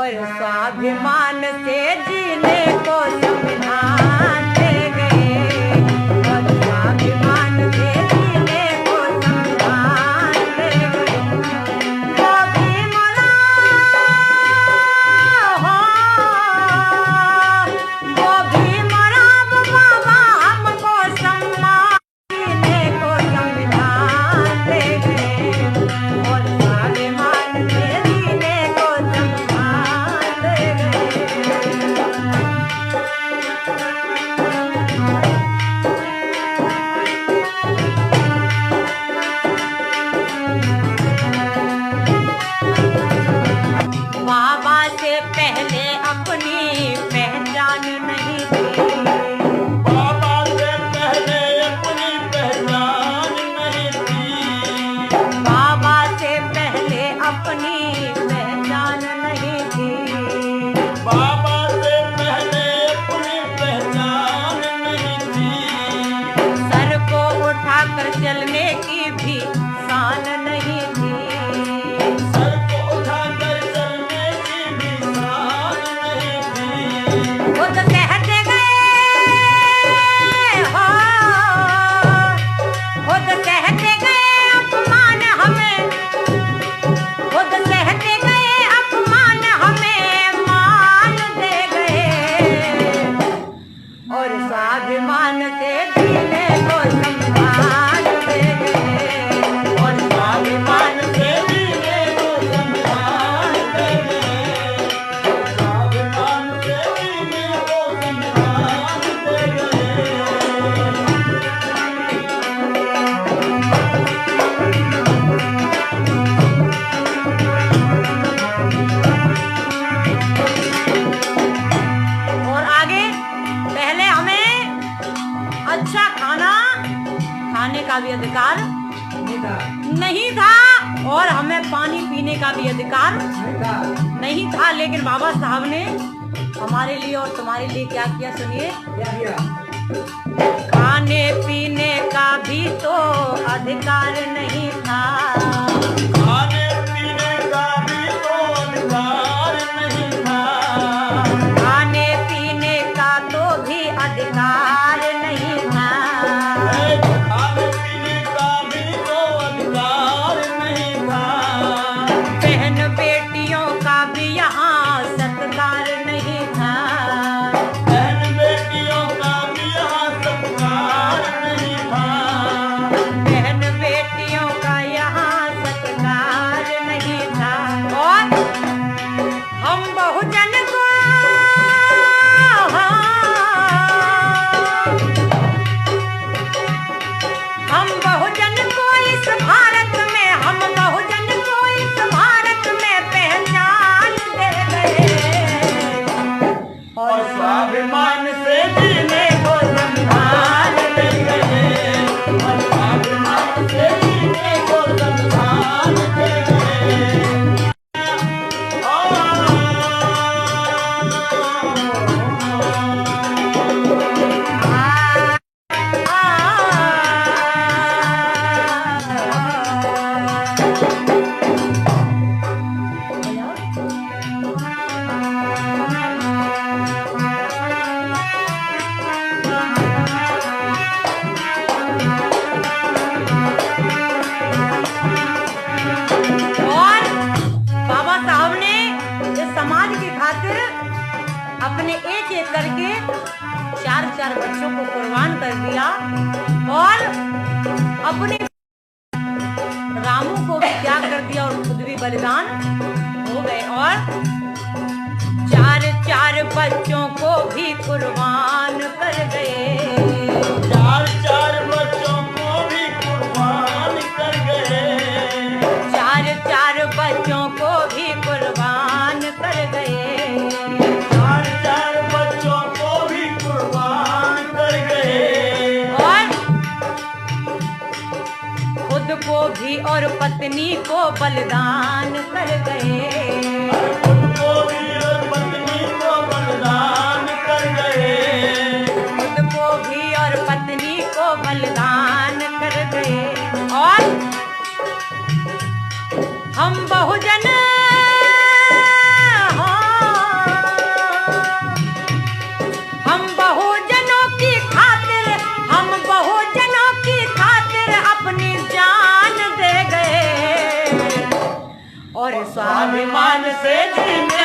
और स्वाभिमान से जीने को संविधान दे गए, और स्वाभिमान से जीने को संविधान दे गए। वो भीमराव बाबा हमको सम्मान जीने को संविधान दे गए, और स्वाभिमान से जीने को संविधान दे गए। बाबा से पहले अपनी पहचान नहीं थी, बाबा से पहले अपनी पहचान नहीं थी, बाबा से पहले अपनी पहचान नहीं थी। बाबा से पहले अपनी पहचान नहीं थी, सर को उठाकर चलने की भी शान नहीं थी। सर को उठाकर चलने की भी शान नहीं थी। खुद कहते गए हो, खुद कहते गए अपमान हमें, खुद कहते गए अपमान हमें मान दे गए, और स्वाभिमान से जीने को सम्मान दे गए, और स्वाभिमान से जीने को सम्मान दे गए, स्वाभिमान से जीने को सम्मान दे गए। और आगे पहले हमें अच्छा खाना खाने का भी अधिकार नहीं था, और हमें पानी पीने का भी अधिकार नहीं था। लेकिन बाबा साहब ने हमारे लिए और तुम्हारे लिए क्या किया, सुनिए। खाने पीने का भी तो अधिकार नहीं था, खाने पीने का भी तो अधिकार नहीं था, खाने पीने का तो भी अधिकार नहीं था। खाने पीने का भी तो अधिकार नहीं था, बहन बेटियों का भी यहाँ सत्कार नहीं था, बहन बेटियों का भी यहाँ सत्कार नहीं था, बहन बेटियों का यहाँ सत्कार नहीं था। और हम बहुजन को हम बहुजन को इस भारत में, हम बहुजन को इस भारत में पहचान दे गए, और स्वाभिमान से जीने को सम्मान दे गए, और स्वाभिमान से जीने को सम्मान दे गए। और बाबा साहब ने इस समाज की खातिर अपने एक एक करके 4 बच्चों को कुर्बान कर दिया, और अपने रामू को भी त्याग कर दिया, और खुद भी बलिदान हो गए, और 4 बच्चों को भी कुर्बान कर गए, 4 बच्चों को भी कुर्बान कर गए, 4 बच्चों को भी कुर्बान कर गए, 4 बच्चों को भी कुर्बान कर गए, और खुद को भी और पत्नी को बलिदान कर गए, खुद को भी और पत्नी को बलिदान कर गए, खुद को भी और पत्नी को बलिदान कर गए। और हम बहुजन हो, स्वाभिमान से जीने